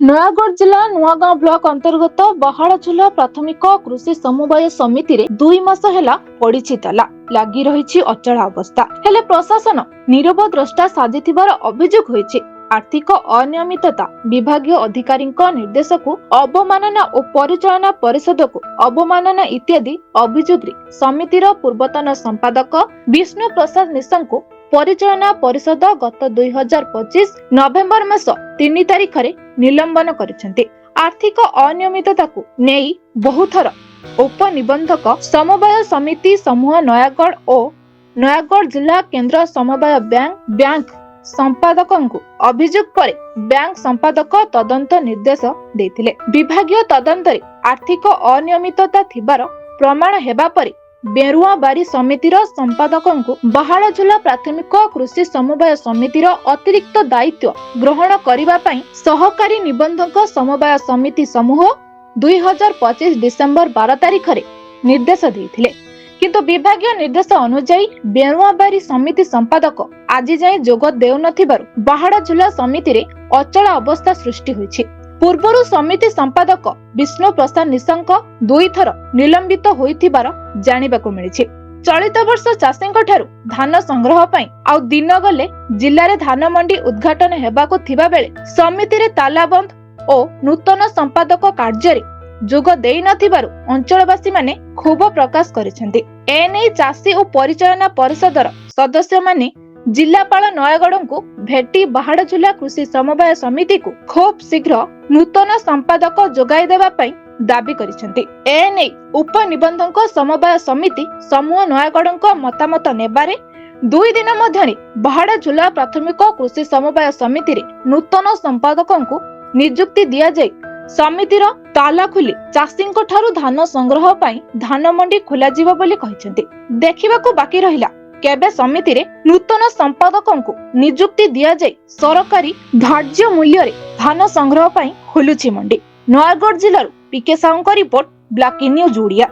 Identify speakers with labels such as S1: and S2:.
S1: नयागढ़ जिला नुआगांव ब्लॉक अंतर्गत बहाड़झुला प्राथमिक कृषि समवाय समिति रे 2 मास हेला पड़िछि ताला लागी रहिछि अचल अवस्था। हेले प्रशासन नीरव द्रष्टा साजिथिबार अभियोग होइछि। आर्थिक अनियमितता, विभागीय अधिकारी निर्देश को अवमानना और परिचालना परिषद को अवमानना इत्यादि अभियोग समितिर पूर्वतन संपादक विष्णु प्रसाद निशंक को परिचालना परिषद गत 2025 नवेम्बर मास 3 तारिख रे निलंबन करिसेंते। आर्थिक अनियमितता को नेई बहुथर उपनिबंधक समवाय समिति समूह नयागढ़ और नयागढ़ जिला केंद्र समवाय बैंक संपादकों को अभियोग पर बैंक संपादक तदंत निर्देश देथिले। विभागीय तदंतरे आर्थिक अनियमितता थिबार प्रमाण हेबा परे बेरुआबारी समितिर संपादकों को बहाड़झुला प्राथमिक कृषि समवाय समितिर अतिरिक्त दायित्व ग्रहण करिबा पई सहकारी निबंधक समवाय समिति समूह 2025 डिसेंबर 12 तारिख रे निर्देश देथिले। किंतु विभागीय निर्देश अनुसार बेरुआबारी समिति संपादक आज जाए जोग देउ नथिबारु बहाड़झुला समिति रे अचल अवस्था सृष्टि होइछि। पूर्वरु समिति संपादक विष्णु प्रसाद निशंक 2 थर निलंबित होइथिबार जानिबाकु मिलिछि। चलित वर्ष चाषींक ठारु धान संग्रह पई आउ दिन गले जिल्ला रे धान मंडी उद्घाटन हेबाकु थिबा बेले समिति रे तालाबंद और नूतन संपादक कार्य रे जोग देई नथिबारु अंचलवासी माने क्षोभ प्रकाश करिसेंति। एने चाषी और परिचालना परिषदर सदस्य माने जिलापाल नयागढ़ को भेटी बहाड़झुला कृषि समवाय समिति को खूब शीघ्र नूतन संपादक जोगाई देबा पई दाबी करिसेंति। एने उपनिबंधक समवाय समिति समूह नयागढ़ मतामत नेबारे 2 दिन मध्यरे बहाड़झुला प्राथमिक कृषि समवाय समिति रे नूतन संपादकों को नियुक्ति दिया जाय समितिर ताला खुली चाषींक ठारु धान संग्रह पई धान मंडी खोला जिवो बोली कहिसेंति। देखिबाकू बाकी रहिला केबे समिति रे नूतन संपादकों को नियुक्ति दिया जाय सरकारी धार्य मूल्य रे धान संग्रह पई खोलुछि मंडी। नयागढ़ जिल्लारु पीके साउंक रिपोर्ट, ब्लैक न्यूज ओडिया।